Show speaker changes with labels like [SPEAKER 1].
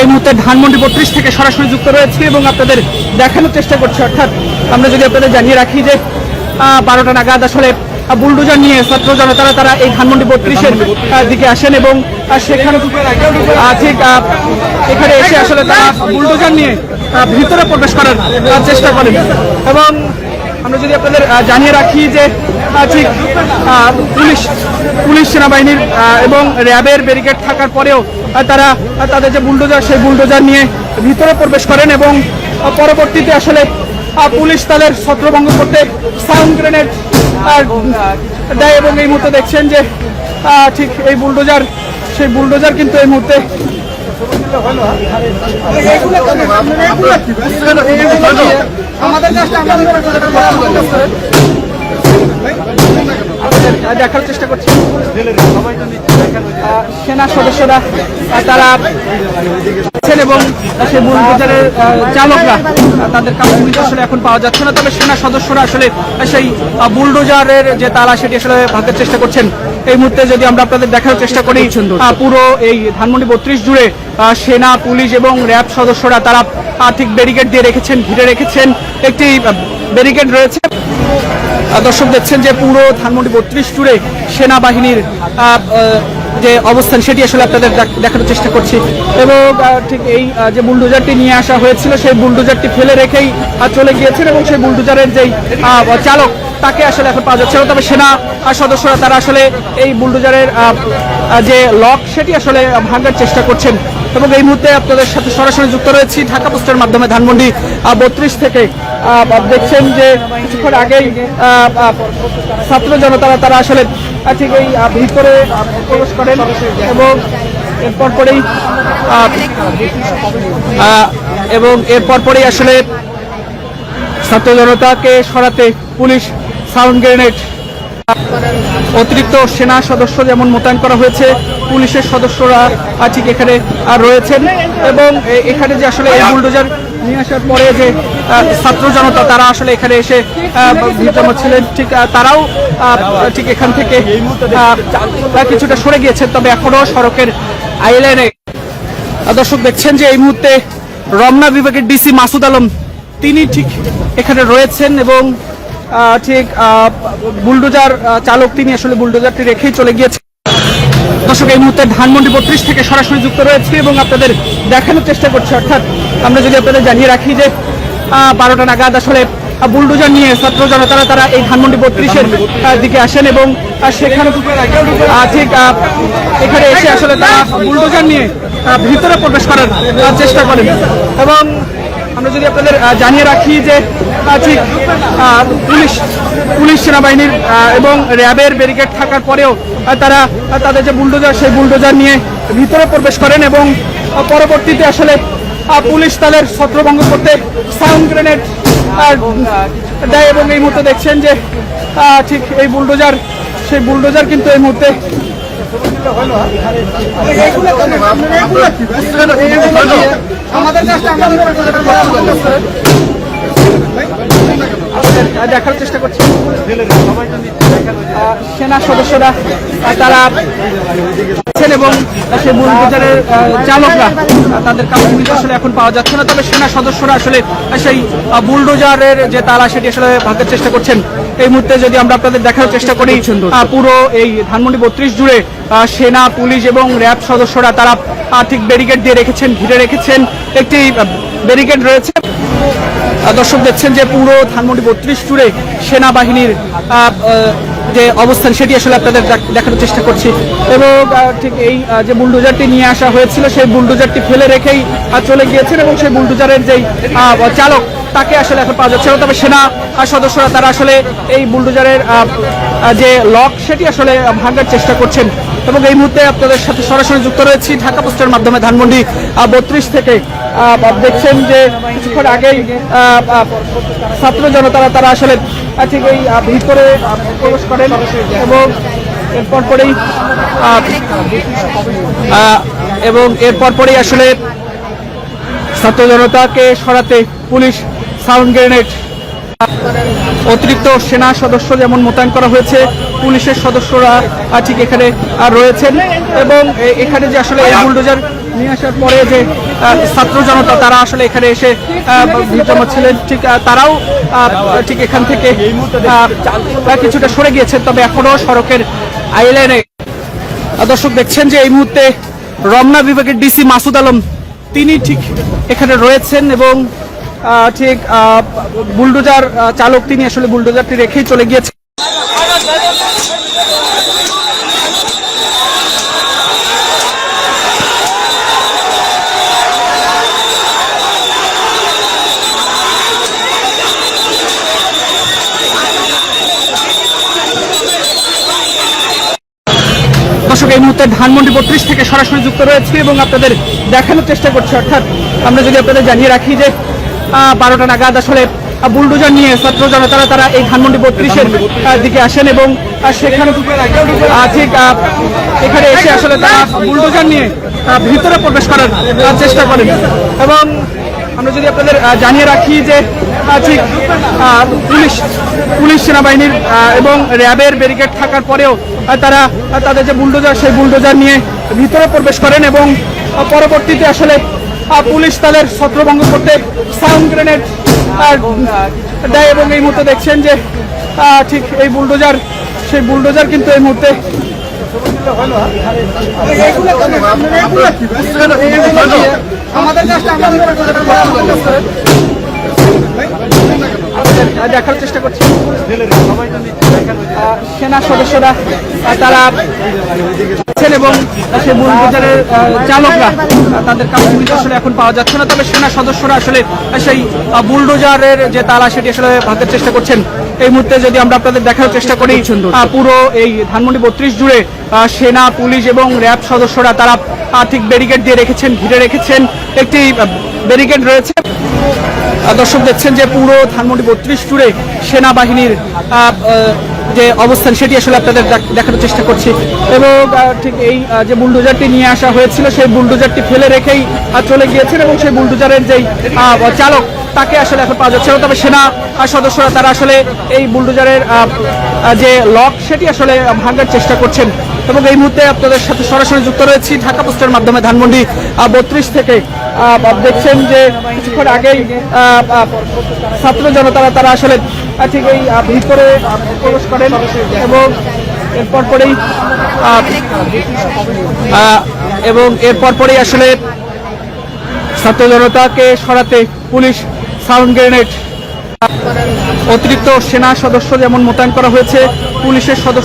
[SPEAKER 1] এই মুহূর্তে ধানমন্ডি 32 থেকে সরাসরি যুক্ত রয়েছে এবং আপনাদের দেখানোর চেষ্টা করছি। অর্থাৎ আমরা যদি আপনাদের জানিয়ে রাখি যে 12টা নাগাদ আসলে বুলডোজার নিয়ে ছাত্র জনতারা তারা এই ধানমন্ডি 32-এর দিকে আসেন এবং সেখানে ঠিক এখানে এসে আসলে তারা বুলডোজার নিয়ে ভিতরে প্রবেশ করার চেষ্টা করেন। এবং আমরা যদি আপনাদের জানিয়ে রাখি যে ঠিক পুলিশ সেনাবাহিনীর এবং র্যাবের ব্যারিকেড থাকার পরেও তারা তাদের যে বুলডোজার সেই বুলডোজার নিয়ে ভিতরে প্রবেশ করেন এবং পরবর্তীতে আসলে পুলিশ তাদের ছত্রভঙ্গ করতে সাউন্ড গ্রেনেড দেয় এবং এই মুহূর্তে দেখছেন যে ঠিক এই বুলডোজার সেই বুলডোজার কিন্তু এই মুহূর্তে দেখার চেষ্টা করছি। সেনা সদস্যরা তারা এবং সেই বুলডোজারের চালকরা তাদের কাছে আসলে এখন পাওয়া যাচ্ছে না, তবে সেনা সদস্যরা আসলে সেই বুলডোজারের যে তালা সেটি আসলে ভাঙার চেষ্টা করছেন। এই মুহূর্তে যদি আমরা আপনাদের দেখার চেষ্টা করি, পুরো এই ধানমন্ডি 32 জুড়ে সেনা পুলিশ এবং র্যাব সদস্যরা তারা ঠিক ব্যারিকেড দিয়ে রেখেছেন, ঘিরে রেখেছেন। একটি ব্যারিকেড রয়েছে। দর্শক দেখছেন যে পুরো ধানমন্ডি 32 জুড়ে সেনাবাহিনীর যে অবস্থান সেটি আসলে আপনাদের দেখানোর চেষ্টা করছি। এবং ঠিক এই যে বুলডোজারটি নিয়ে আসা হয়েছিল সেই বুলডোজারটি ফেলে রেখেই চলে গিয়েছেন এবং সেই বুলডোজারের যেই চালক তাকে আসলে এখন পাওয়া যাচ্ছে না, তবে সেনা সদস্যরা তারা আসলে এই বুলডোজারের যে লক সেটি আসলে ভাঙার চেষ্টা করছেন। এবং এই মুহূর্তে আপনাদের সাথে সরাসরি যুক্ত রয়েছি ঢাকা পোস্টের মাধ্যমে ধানমন্ডি 32 থেকে। দেখছেন যে কিছুক্ষণ আগেই ছাত্র জনতারা তারা আসলে ঠিক এই ভিতরে প্রবেশ করেন এবং এরপর পরেই আসলে ছাত্র জনতাকে সরাতে পুলিশ সাউন্ড গ্রেনেড, অতিরিক্ত সেনা সদস্য যেমন মোতায়েন করা হয়েছে, পুলিশের সদস্যরা ঠিক এখানে রয়েছেন। এবং এখানে যে আসলে এই বুলডোজার নিয়ে আসার পরে যে ছাত্র জনতা তারা আসলে এখানে এসে জমা ছিলেন, ঠিক তারাও ঠিক এখান থেকে কিছুটা সরে গিয়েছেন, তবে এখনো সড়কের আইল্যান্ডে। দর্শক দেখছেন যে এই মুহূর্তে রমনা বিভাগের ডিসি মাসুদ আলম তিনি ঠিক এখানে রয়েছেন এবং ঠিক বুলডোজার চালক তিনি আসলে বুলডোজারটি রেখেই চলে গিয়েছেন। দর্শক এই মুহূর্তে ধানমন্ডি 32 থেকে সরাসরি যুক্ত রয়েছে এবং আপনাদের দেখানোর চেষ্টা করছি। অর্থাৎ আমরা যদি আপনাদের জানিয়ে রাখি যে 12টা নাগাদ আসলে বুলডোজার নিয়ে ছাত্র জনতারা তারা এই ধানমন্ডি 32-এর দিকে আসেন এবং সেখানে ঠিক এখানে এসে আসলে তারা বুলডোজার নিয়ে ভিতরে প্রবেশ করার চেষ্টা করেন। এবং আমরা যদি আপনাদের জানিয়ে রাখি যে ঠিক পুলিশ সেনাবাহিনীর এবং র্যাবের ব্যারিকেড থাকার পরেও তারা তাদের যে বুলডোজার সেই বুলডোজার নিয়ে ভিতরে প্রবেশ করেন এবং পরবর্তীতে আসলে পুলিশ তাদের ছত্রভঙ্গ করতে সাউন্ড গ্রেনেড দেয় এবং এই মুহূর্তে দেখছেন যে ঠিক এই বুলডোজার সেই বুলডোজার কিন্তু এই মুহূর্তে দেখার চেষ্টা করছি। সেনা সদস্যরা তারা এবং সেই বুলডোজারের চালকরা তাদের কাছে আসলে এখন পাওয়া যাচ্ছে না, তবে সেনা সদস্যরা আসলে সেই বুলডোজারের যে তালা সেটি আসলে ভাঙার চেষ্টা করছেন। এই মুহূর্তে যদি আমরা আপনাদের দেখার চেষ্টা করি, পুরো এই ধানমন্ডি 32 জুড়ে সেনা পুলিশ এবং র্যাব সদস্যরা তারা ঠিক ব্যারিকেড দিয়ে রেখেছেন, ঘিরে রেখেছেন। একটি ব্যারিকেড রয়েছে। দর্শক দেখছেন যে পুরো ধানমন্ডি 32 জুড়ে সেনাবাহিনীর যে অবস্থান সেটি আসলে আপনাদের দেখানোর চেষ্টা করছি। এবং ঠিক এই যে বুলডোজারটি নিয়ে আসা হয়েছিল সেই বুলডোজারটি ফেলে রেখেই চলে গিয়েছেন এবং সেই বুলডোজারের যেই চালক তাকে আসলে এখন পাওয়া যাচ্ছে না, তবে সেনা সদস্যরা তারা আসলে এই বুলডোজারের যে লক সেটি আসলে ভাঙার চেষ্টা করছেন। এবং এই মুহূর্তে আপনাদের সাথে সরাসরি যুক্ত রয়েছি ঢাকা পোস্টের মাধ্যমে ধানমন্ডি 32 থেকে। দেখছেন যে কিছুক্ষণ আগেই ছাত্র জনতারা তারা আসলে ঠিক এই ভিতরে প্রবেশ করেন এবং এরপর পরেই আসলে ছাত্র জনতাকে সরাতে পুলিশ সাউন্ড গ্রেনেড, অতিরিক্ত সেনা সদস্য যেমন মোতায়েন করা হয়েছে, পুলিশের সদস্যরা ঠিক এখানে রয়েছেন। এবং এখানে যে আসলে এই বুলডোজার নিয়ে আসার পরে যে ছাত্র জনতা তারা আসলে এখানে এসে ভিড় জমাচ্ছিলেন, ঠিক তারাও ঠিক এখান থেকে কিছুটা সরে গিয়েছেন, তবে এখনো সড়কের আইল্যান্ডে দর্শক দেখছেন যে এই মুহূর্তে রমনা বিভাগের ডিসি মাসুদ আলম তিনি ঠিক এখানে রয়েছেন এবং ঠিক বুলডোজার চালক তিনি আসলে বুলডোজারটি রেখেই চলে গিয়েছেন। দর্শক এই মুহূর্তে ধানমন্ডি 32 থেকে সরাসরি যুক্ত রয়েছে এবং আপনাদের দেখানোর চেষ্টা করছি, অর্থাৎ আমরা যদি আপনাদের জানিয়ে রাখি যে 12টা নাগাদ আসলে বুলডোজার নিয়ে ছাত্র জনতারা তারা এই ধানমন্ডি 32-এর দিকে আসেন এবং সেখানে ঠিক এখানে এসে আসলে তারা বুলডোজার নিয়ে ভিতরে প্রবেশ করার চেষ্টা করেন এবং আমরা যদি আপনাদের জানিয়ে রাখি যে ঠিক পুলিশ সেনাবাহিনীর এবং র্যাবের ব্যারিকেড থাকার পরেও তারা তাদের যে বুলডোজার সেই বুলডোজার নিয়ে ভিতরে প্রবেশ করেন এবং পরবর্তীতে আসলে পুলিশ তাদের ছত্রভঙ্গ করতে সাউন্ড গ্রেনেড দেয় এবং এই মুহূর্তে দেখছেন যে ঠিক এই বুলডোজার সেই বুলডোজার কিন্তু এই মুহূর্তে দেখার চেষ্টা করছি সেনা সদস্যরা তারা এবং সেই বুলডোজারের চালকরা তাদের কাছে আসলে এখন পাওয়া যাচ্ছে না, তবে সেনা সদস্যরা আসলে সেই বুলডোজারের যে তালা সেটি আসলে ভাঙার চেষ্টা করছেন। এই মুহূর্তে যদি আমরা আপনাদের দেখার চেষ্টা করি পুরো এই ধানমন্ডি 32 জুড়ে সেনা পুলিশ এবং র্যাব সদস্যরা তারা ঠিক ব্যারিকেড দিয়ে রেখেছেন, ঘিরে রেখেছেন, একটি ব্যারিকেড রয়েছে। দর্শক দেখছেন যে পুরো ধানমন্ডি 32 জুড়ে সেনাবাহিনীর যে অবস্থান সেটি আসলে আপনাদের দেখানোর চেষ্টা করছি এবং ঠিক এই যে বুলডোজারটি নিয়ে আসা হয়েছিল সেই বুলডোজারটি ফেলে রেখেই চলে গিয়েছেন এবং সেই বুলডোজারের যেই চালক তাকে আসলে এখন পাওয়া যাচ্ছে না, তবে সেনা সদস্যরা তারা আসলে এই বুলডোজারের যে লক সেটি আসলে ভাঙার চেষ্টা করছেন এবং এই মুহূর্তে আপনাদের সাথে সরাসরি যুক্ত রয়েছি ঢাকা পোস্টের মাধ্যমে ধানমন্ডি 32 থেকে। দেখছেন যে কিছুক্ষণ আগেই ছাত্র জনতারা তারা আসলে ঠিক এই ভিতরে প্রবেশ করেন এবং এরপর পরেই আসলে ছাত্র জনতাকে সরাতে পুলিশ সাউন্ড গ্রেনেড অতিরিক্ত সেনা সদস্য যেমন মোতায়েন করা হয়েছে, পুলিশের সদস্য